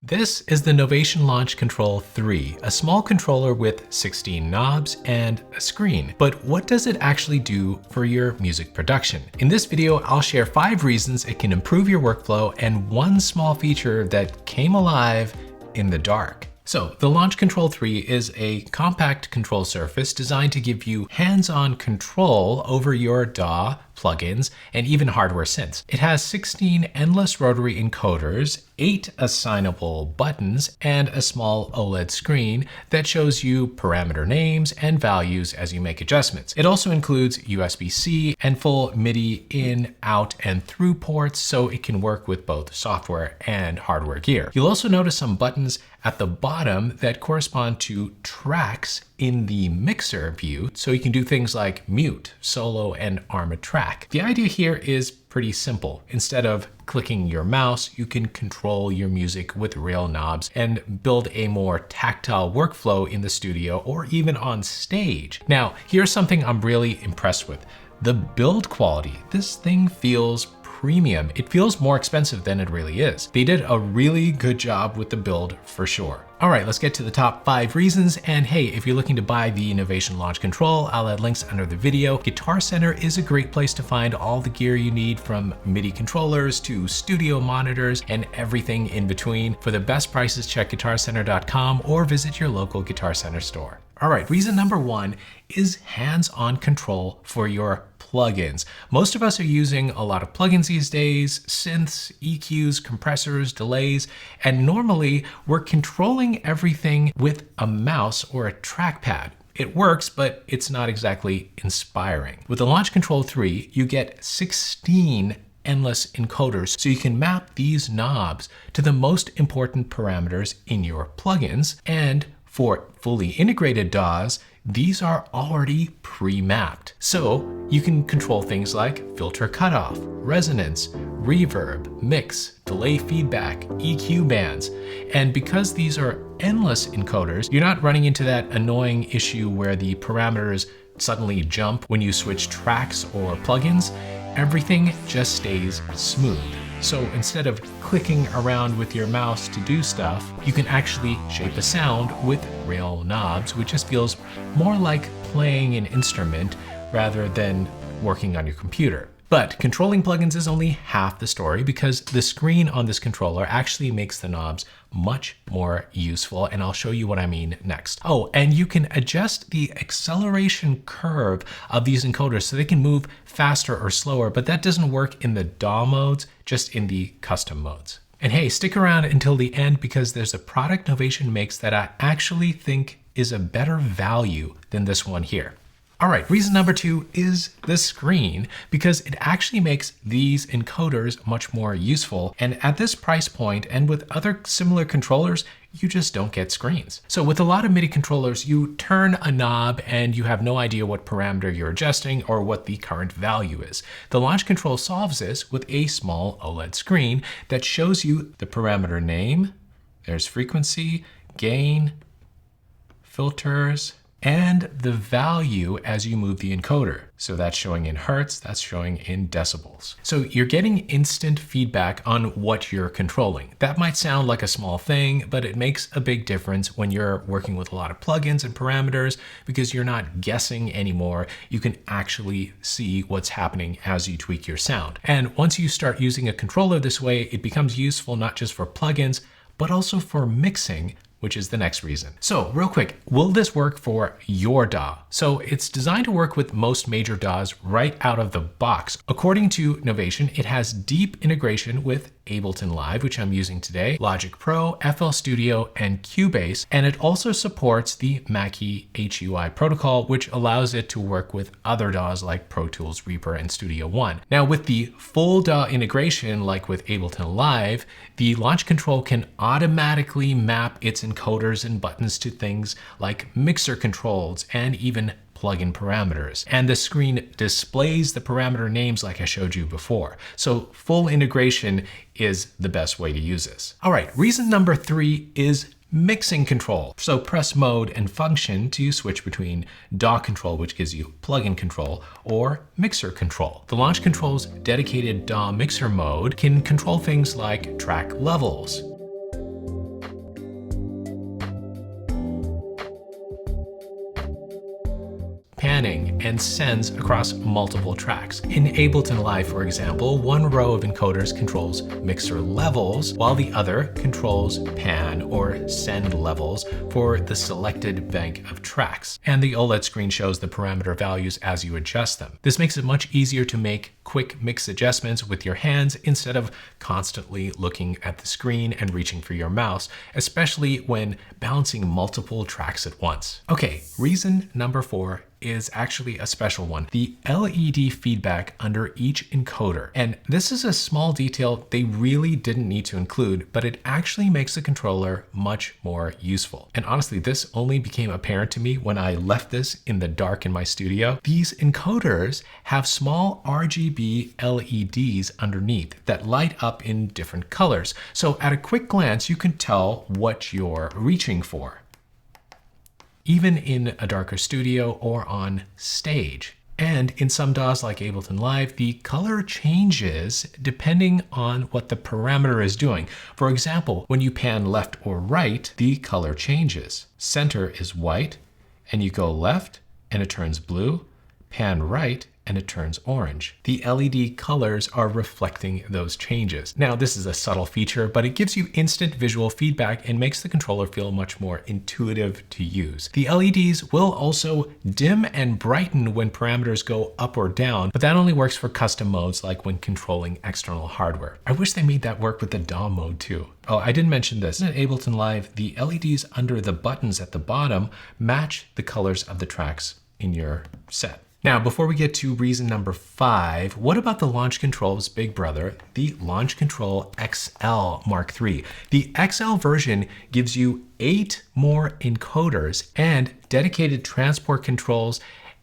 This is the Novation Launch Control 3, a small controller with 16 knobs and a screen. But what does it actually do for your music production? In this video, I'll share 5 reasons it can improve your workflow and one small feature that came alive in the dark. So the Launch Control 3 is a compact control surface designed to give you hands-on control over your DAW, plugins, and even hardware synths. It has 16 endless rotary encoders, 8 assignable buttons, and a small OLED screen that shows you parameter names and values as you make adjustments. It also includes USB-C and full MIDI in, out, and through ports, so it can work with both software and hardware gear. You'll also notice some buttons at the bottom that correspond to tracks in the mixer view, so you can do things like mute, solo, and arm a track. The idea here is pretty simple. Instead of clicking your mouse, you can control your music with real knobs and build a more tactile workflow in the studio or even on stage. Now, here's something I'm really impressed with. The build quality. This thing feels premium. It feels more expensive than it really is. They did a really good job with the build for sure. All right, let's get to the top 5 reasons. And hey, if you're looking to buy the Novation Launch Control, I'll add links under the video. Guitar Center is a great place to find all the gear you need, from MIDI controllers to studio monitors and everything in between. For the best prices, check guitarcenter.com or visit your local Guitar Center store. All right, reason number 1 is hands-on control for your plugins. Most of us are using a lot of plugins these days, synths, EQs, compressors, delays, and normally we're controlling everything with a mouse or a trackpad. It works, but it's not exactly inspiring. With the Launch Control 3, you get 16 endless encoders, so you can map these knobs to the most important parameters in your plugins. And for fully integrated DAWs, these are already pre-mapped. So you can control things like filter cutoff, resonance, reverb, mix, delay feedback, EQ bands. And because these are endless encoders, you're not running into that annoying issue where the parameters suddenly jump when you switch tracks or plugins. Everything just stays smooth. So instead of clicking around with your mouse to do stuff, you can actually shape a sound with real knobs, which just feels more like playing an instrument rather than working on your computer. But controlling plugins is only half the story, because the screen on this controller actually makes the knobs much more useful, and I'll show you what I mean next. Oh, and you can adjust the acceleration curve of these encoders so they can move faster or slower, but that doesn't work in the DAW modes, just in the custom modes. And hey, stick around until the end, because there's a product Novation makes that I actually think is a better value than this one here. All right, reason number 2 is the screen, because it actually makes these encoders much more useful. And at this price point and with other similar controllers, you just don't get screens. So with a lot of MIDI controllers, you turn a knob and you have no idea what parameter you're adjusting or what the current value is. The Launch Control solves this with a small OLED screen that shows you the parameter name, there's frequency, gain, filters, and the value as you move the encoder. So that's showing in hertz, that's showing in decibels. So you're getting instant feedback on what you're controlling. That might sound like a small thing, but it makes a big difference when you're working with a lot of plugins and parameters, because you're not guessing anymore. You can actually see what's happening as you tweak your sound. And once you start using a controller this way, it becomes useful not just for plugins, but also for mixing, which is the next reason. So real quick, will this work for your DAW? So it's designed to work with most major DAWs right out of the box. According to Novation, it has deep integration with Ableton Live, which I'm using today, Logic Pro, FL Studio, and Cubase. And it also supports the Mackie HUI protocol, which allows it to work with other DAWs like Pro Tools, Reaper, and Studio One. Now with the full DAW integration, like with Ableton Live, the Launch Control can automatically map its encoders and buttons to things like mixer controls and even plugin parameters. And the screen displays the parameter names like I showed you before. So full integration is the best way to use this. All right, reason number 3 is mixing control. So press mode and function to switch between DAW control, which gives you plugin control, or mixer control. The Launch Control's dedicated DAW mixer mode can control things like track levels, panning and sends across multiple tracks. In Ableton Live, for example, one row of encoders controls mixer levels, while the other controls pan or send levels for the selected bank of tracks. And the OLED screen shows the parameter values as you adjust them. This makes it much easier to make quick mix adjustments with your hands instead of constantly looking at the screen and reaching for your mouse, especially when balancing multiple tracks at once. Okay, reason number 4 is actually a special one, the LED feedback under each encoder. And this is a small detail they really didn't need to include, but it actually makes the controller much more useful. And honestly, this only became apparent to me when I left this in the dark in my studio. These encoders have small RGB LEDs underneath that light up in different colors. So at a quick glance, you can tell what you're reaching for, even in a darker studio or on stage. And in some DAWs like Ableton Live, the color changes depending on what the parameter is doing. For example, when you pan left or right, the color changes. Center is white, and you go left and it turns blue, pan right and it turns orange. The LED colors are reflecting those changes. Now, this is a subtle feature, but it gives you instant visual feedback and makes the controller feel much more intuitive to use. The LEDs will also dim and brighten when parameters go up or down, but that only works for custom modes like when controlling external hardware. I wish they made that work with the DAW mode too. Oh, I didn't mention this. In Ableton Live, the LEDs under the buttons at the bottom match the colors of the tracks in your set. Now, before we get to reason number 5, what about the Launch Control's big brother, the Launch Control XL MK3? The XL version gives you 8 more encoders and dedicated transport controls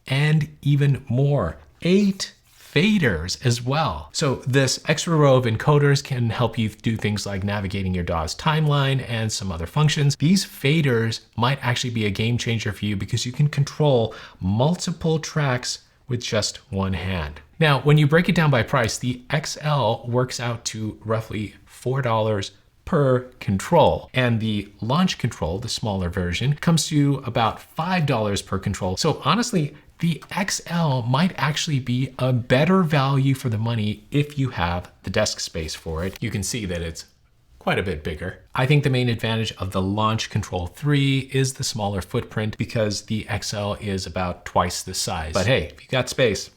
and even more, 8 faders as well. So this extra row of encoders can help you do things like navigating your DAW's timeline and some other functions. These faders might actually be a game changer for you because you can control multiple tracks with just one hand. Now, when you break it down by price, the XL works out to roughly $4 per control, and the Launch Control, the smaller version, comes to about $5 per control. So honestly, the XL might actually be a better value for the money if you have the desk space for it. You can see that it's quite a bit bigger. I think the main advantage of the Launch Control 3 is the smaller footprint because the XL is about twice the size. But hey, if you got space.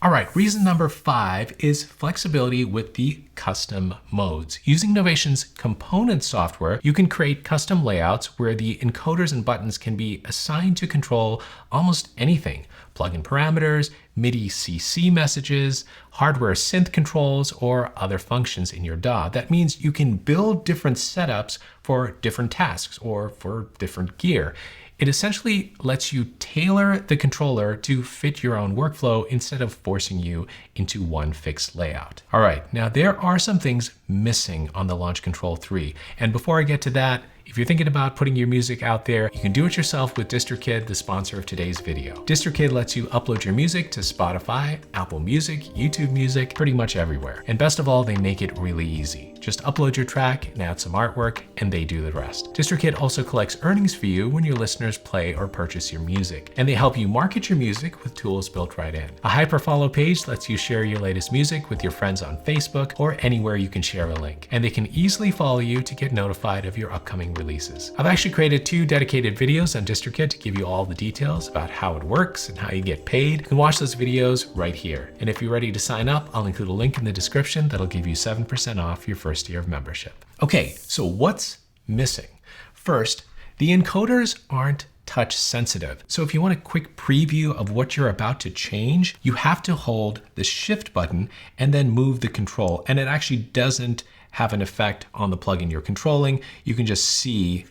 All right, reason number 5 is flexibility with the custom modes. Using Novation's component software, you can create custom layouts where the encoders and buttons can be assigned to control almost anything. Plug-in parameters, MIDI CC messages, hardware synth controls, or other functions in your DAW. That means you can build different setups for different tasks or for different gear. It essentially lets you tailor the controller to fit your own workflow instead of forcing you into one fixed layout. All right, now there are some things missing on the Launch Control 3. And before I get to that, if you're thinking about putting your music out there, you can do it yourself with DistroKid, the sponsor of today's video. DistroKid lets you upload your music to Spotify, Apple Music, YouTube Music, pretty much everywhere. And best of all, they make it really easy. Just upload your track and add some artwork, and they do the rest. DistroKid also collects earnings for you when your listeners play or purchase your music. And they help you market your music with tools built right in. A hyperfollow page lets you share your latest music with your friends on Facebook or anywhere you can share a link. And they can easily follow you to get notified of your upcoming releases. I've actually created 2 dedicated videos on DistroKid to give you all the details about how it works and how you get paid. You can watch those videos right here. And if you're ready to sign up, I'll include a link in the description that'll give you 7% off your first year of membership. Okay, so what's missing? First, the encoders aren't touch sensitive. So if you want a quick preview of what you're about to change, you have to hold the Shift button and then move the control. And it actually doesn't have an effect on the plugin you're controlling. You can just see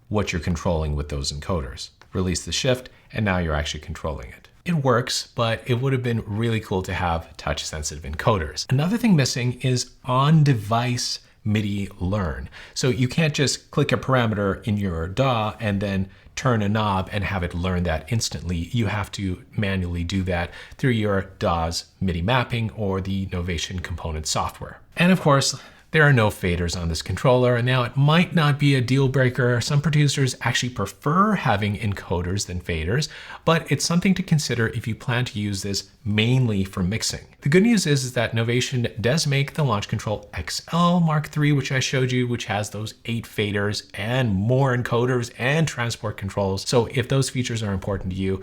what you're controlling with those encoders. Release the Shift, and now you're actually controlling it. It works, but it would have been really cool to have touch-sensitive encoders. Another thing missing is on-device MIDI learn. So you can't just click a parameter in your DAW and then turn a knob and have it learn that instantly. You have to manually do that through your DAW's MIDI mapping or the Novation component software. And of course, There are no faders on this controller, and now it might not be a deal breaker. Some producers actually prefer having encoders than faders, but it's something to consider if you plan to use this mainly for mixing. The good news is that Novation does make the Launch Control XL MK3, which I showed you, which has those 8 faders and more encoders and transport controls. So if those features are important to you,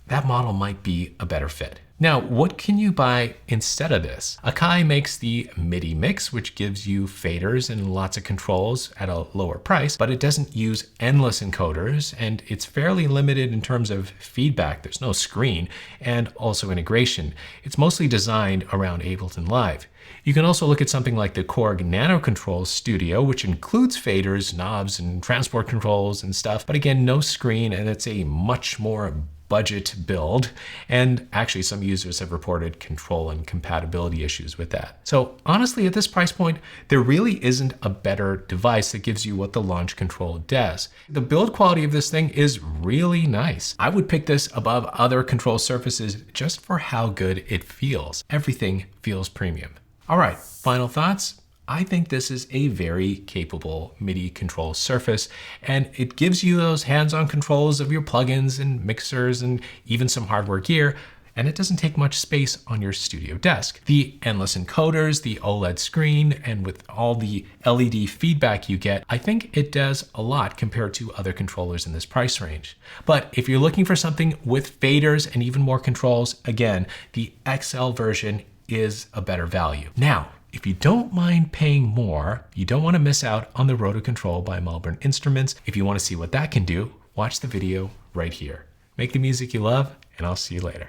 that model might be a better fit. Now, what can you buy instead of this? Akai makes the MIDI mix, which gives you faders and lots of controls at a lower price, but it doesn't use endless encoders, and it's fairly limited in terms of feedback. There's no screen, and also integration. It's mostly designed around Ableton Live. You can also look at something like the Korg Nano Control Studio, which includes faders, knobs, and transport controls and stuff, but again, no screen, and it's a much more budget build, and actually some users have reported control and compatibility issues with that. So honestly, at this price point, there really isn't a better device that gives you what the Launch Control does. The build quality of this thing is really nice. I would pick this above other control surfaces just for how good it feels. Everything feels premium. All right, final thoughts. I think this is a very capable MIDI control surface, and it gives you those hands-on controls of your plugins and mixers and even some hardware gear, and it doesn't take much space on your studio desk. The endless encoders, the OLED screen, and with all the LED feedback you get, I think it does a lot compared to other controllers in this price range. But if you're looking for something with faders and even more controls, again, the XL version is a better value. Now, if you don't mind paying more, you don't want to miss out on the Roto Control by Melbourne Instruments. If you want to see what that can do, watch the video right here. Make the music you love, and I'll see you later.